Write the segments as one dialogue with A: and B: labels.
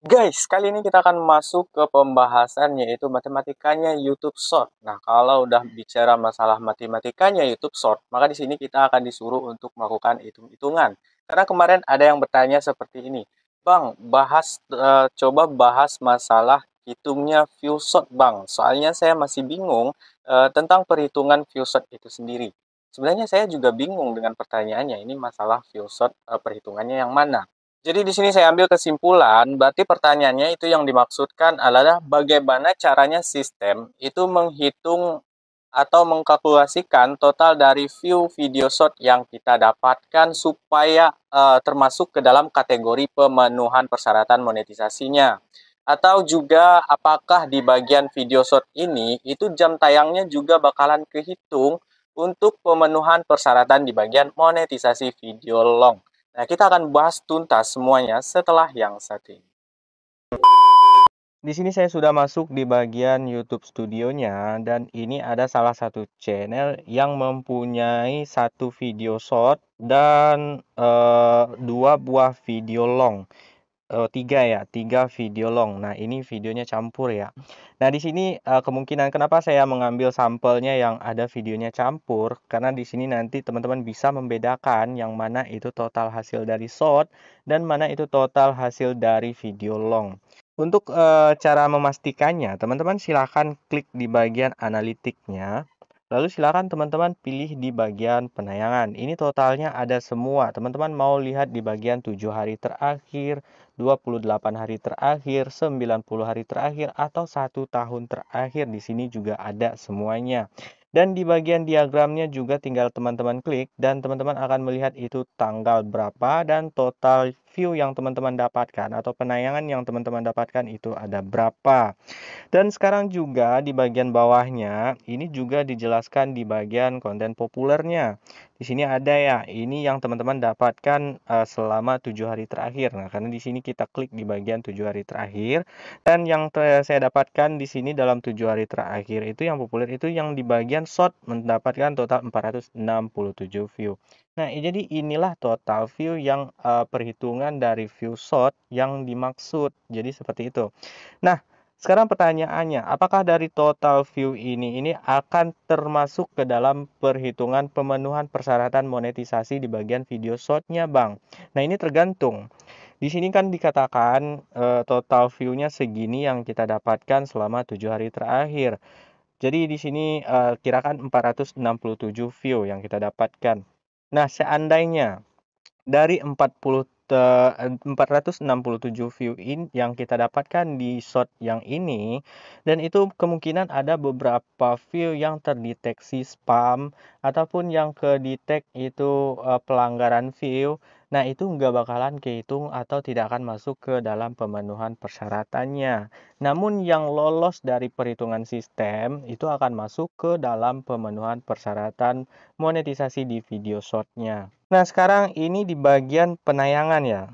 A: Guys, kali ini kita akan masuk ke pembahasan yaitu matematikanya YouTube Short. Nah, kalau udah bicara masalah matematikanya YouTube Short, maka di sini kita akan disuruh untuk melakukan hitung-hitungan. Karena kemarin ada yang bertanya seperti ini, Bang, coba bahas masalah hitungnya view shot, Bang. Soalnya saya masih bingung tentang perhitungan view shot itu sendiri. Sebenarnya saya juga bingung dengan pertanyaannya. Ini masalah view shot perhitungannya yang mana? Jadi di sini saya ambil kesimpulan, berarti pertanyaannya itu yang dimaksudkan adalah bagaimana caranya sistem itu menghitung atau mengkalkulasikan total dari view video shot yang kita dapatkan supaya termasuk ke dalam kategori pemenuhan persyaratan monetisasinya. Atau juga apakah di bagian video shot ini itu jam tayangnya juga bakalan kehitung untuk pemenuhan persyaratan di bagian monetisasi video long. Nah, kita akan bahas tuntas semuanya setelah yang satu ini. Di sini saya sudah masuk di bagian YouTube Studionya dan ini ada salah satu channel yang mempunyai satu video short dan dua buah video long. Tiga ya, tiga video long. Nah, ini videonya campur ya. Nah, di sini kemungkinan kenapa saya mengambil sampelnya yang ada videonya campur, karena di sini nanti teman-teman bisa membedakan yang mana itu total hasil dari short dan mana itu total hasil dari video long. Untuk cara memastikannya, teman-teman silakan klik di bagian analitiknya. Lalu silakan teman-teman pilih di bagian penayangan. Ini totalnya ada semua. Teman-teman mau lihat di bagian 7 hari terakhir, 28 hari terakhir, 90 hari terakhir, atau 1 tahun terakhir. Di sini juga ada semuanya. Dan di bagian diagramnya juga tinggal teman-teman klik dan teman-teman akan melihat itu tanggal berapa dan total view yang teman-teman dapatkan atau penayangan yang teman-teman dapatkan itu ada berapa. Dan sekarang juga di bagian bawahnya, ini juga dijelaskan di bagian konten populernya. Di sini ada ya, ini yang teman-teman dapatkan selama 7 hari terakhir. Nah, karena di sini kita klik di bagian 7 hari terakhir, dan yang saya dapatkan di sini dalam 7 hari terakhir itu yang populer itu yang di bagian short mendapatkan total 467 view. Nah, jadi inilah total view yang perhitungan dari view short yang dimaksud. Jadi seperti itu. Nah, sekarang pertanyaannya, apakah dari total view ini akan termasuk ke dalam perhitungan pemenuhan persyaratan monetisasi di bagian video short-nya, Bang? Nah, ini tergantung. Di sini kan dikatakan total view-nya segini yang kita dapatkan selama 7 hari terakhir. Jadi di sini kirakan 467 view yang kita dapatkan. Nah, seandainya dari 467 view yang kita dapatkan di shot yang ini, dan itu kemungkinan ada beberapa view yang terdeteksi spam ataupun yang kedetek itu pelanggaran view. Nah, itu nggak bakalan kehitung atau tidak akan masuk ke dalam pemenuhan persyaratannya. Namun yang lolos dari perhitungan sistem itu akan masuk ke dalam pemenuhan persyaratan monetisasi di video shortnya. Nah, sekarang ini di bagian penayangan ya.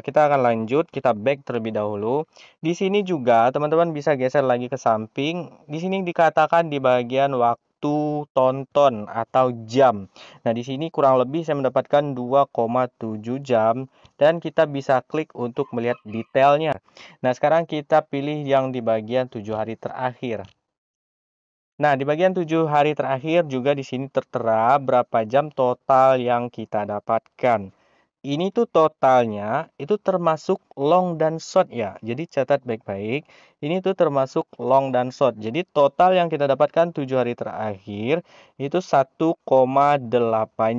A: Kita akan lanjut, kita back terlebih dahulu. Di sini juga teman-teman bisa geser lagi ke samping. Di sini dikatakan di bagian waktu tonton atau jam. Nah, di sini kurang lebih saya mendapatkan 2,7 jam dan kita bisa klik untuk melihat detailnya. Nah, sekarang kita pilih yang di bagian 7 hari terakhir. Nah, di bagian 7 hari terakhir juga di sini tertera berapa jam total yang kita dapatkan. Ini tuh totalnya itu termasuk long dan short ya. Jadi catat baik-baik. Ini tuh termasuk long dan short. Jadi total yang kita dapatkan 7 hari terakhir itu 1,8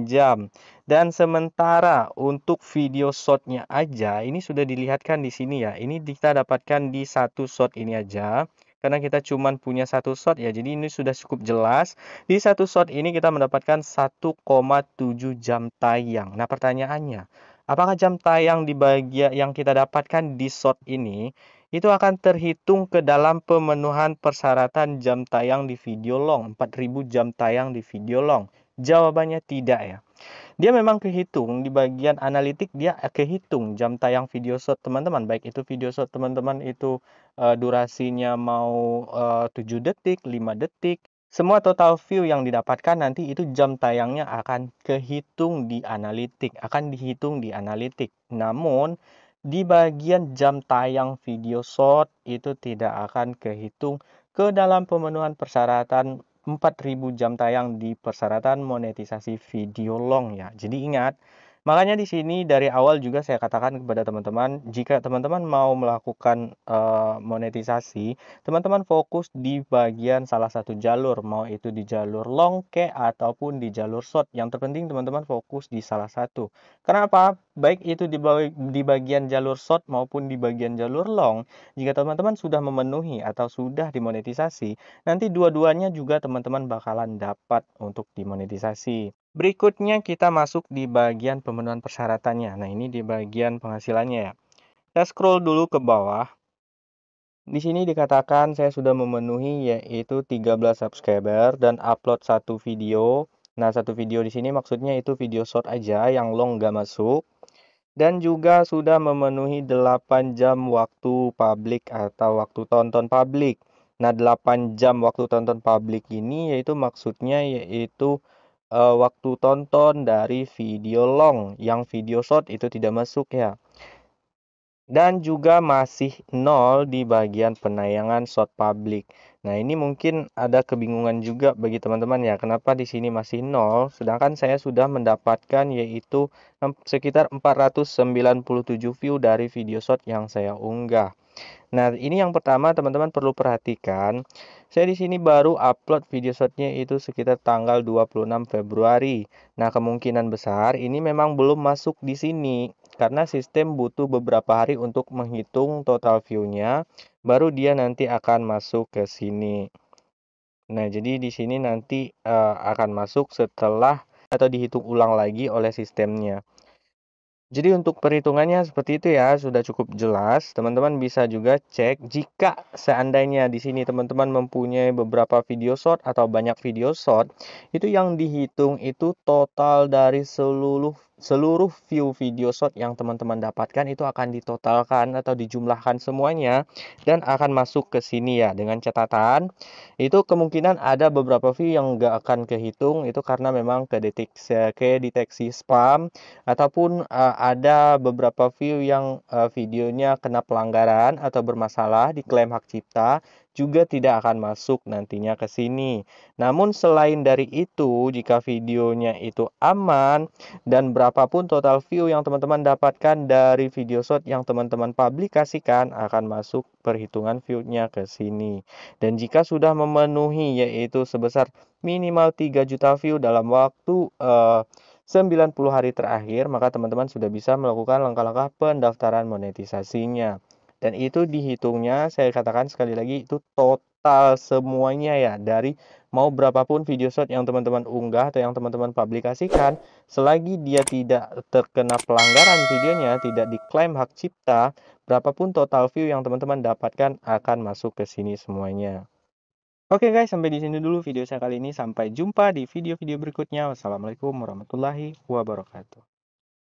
A: jam. Dan sementara untuk video shortnya aja ini sudah dilihatkan di sini ya. Ini kita dapatkan di satu short ini aja. Karena kita cuma punya satu shot ya, jadi ini sudah cukup jelas. Di satu shot ini kita mendapatkan 1,7 jam tayang. Nah, pertanyaannya, apakah jam tayang di bagian yang kita dapatkan di shot ini itu akan terhitung ke dalam pemenuhan persyaratan jam tayang di video long, 4000 jam tayang di video long? Jawabannya tidak ya. Dia memang kehitung di bagian analitik, dia kehitung jam tayang video short teman-teman, baik itu video short teman-teman itu durasinya mau 7 detik, 5 detik, semua total view yang didapatkan nanti itu jam tayangnya akan kehitung di analitik, akan dihitung di analitik. Namun di bagian jam tayang video short itu tidak akan kehitung ke dalam pemenuhan persyaratan 4.000 jam tayang di persyaratan monetisasi video long ya. Jadi ingat, makanya di sini dari awal juga saya katakan kepada teman-teman, jika teman-teman mau melakukan monetisasi, teman-teman fokus di bagian salah satu jalur, mau itu di jalur long ke ataupun di jalur short. Yang terpenting teman-teman fokus di salah satu. Kenapa? Baik itu di bagian jalur short maupun di bagian jalur long, jika teman-teman sudah memenuhi atau sudah dimonetisasi, nanti dua-duanya juga teman-teman bakalan dapat untuk dimonetisasi. Berikutnya kita masuk di bagian pemenuhan persyaratannya. Nah, ini di bagian penghasilannya ya. Kita scroll dulu ke bawah. Di sini dikatakan saya sudah memenuhi yaitu 13 subscriber dan upload satu video. Nah, satu video di sini maksudnya itu video short aja, yang long nggak masuk. Dan juga sudah memenuhi 8 jam waktu publik atau waktu tonton publik. Nah, 8 jam waktu tonton publik ini yaitu maksudnya yaitu waktu tonton dari video long, yang video short itu tidak masuk ya. Dan juga masih nol di bagian penayangan short public. Nah, ini mungkin ada kebingungan juga bagi teman-teman ya, kenapa di sini masih nol, sedangkan saya sudah mendapatkan yaitu sekitar 497 view dari video short yang saya unggah. Nah, ini yang pertama teman-teman perlu perhatikan. Saya di sini baru upload video shotnya itu sekitar tanggal 26 Februari. Nah, kemungkinan besar ini memang belum masuk di sini karena sistem butuh beberapa hari untuk menghitung total view-nya, baru dia nanti akan masuk ke sini. Nah, jadi di sini nanti akan masuk setelah atau dihitung ulang lagi oleh sistemnya. Jadi untuk perhitungannya seperti itu ya, sudah cukup jelas. Teman-teman bisa juga cek jika seandainya di sini teman-teman mempunyai beberapa video short atau banyak video short, itu yang dihitung itu total dari seluruh view video short yang teman-teman dapatkan itu akan ditotalkan atau dijumlahkan semuanya dan akan masuk ke sini ya, dengan catatan itu kemungkinan ada beberapa view yang nggak akan kehitung itu karena memang kedeteksi spam ataupun ada beberapa view yang videonya kena pelanggaran atau bermasalah, diklaim hak cipta, juga tidak akan masuk nantinya ke sini. Namun selain dari itu, jika videonya itu aman dan berapapun total view yang teman-teman dapatkan dari video short yang teman-teman publikasikan akan masuk perhitungan view-nya ke sini. Dan jika sudah memenuhi yaitu sebesar minimal 3 juta view dalam waktu 90 hari terakhir, maka teman-teman sudah bisa melakukan langkah-langkah pendaftaran monetisasinya. Dan itu dihitungnya, saya katakan sekali lagi, itu total semuanya ya, dari mau berapapun video short yang teman-teman unggah atau yang teman-teman publikasikan, selagi dia tidak terkena pelanggaran videonya, tidak diklaim hak cipta, berapapun total view yang teman-teman dapatkan akan masuk ke sini semuanya. Oke guys, sampai di sini dulu video saya kali ini. Sampai jumpa di video-video berikutnya. Wassalamualaikum warahmatullahi wabarakatuh.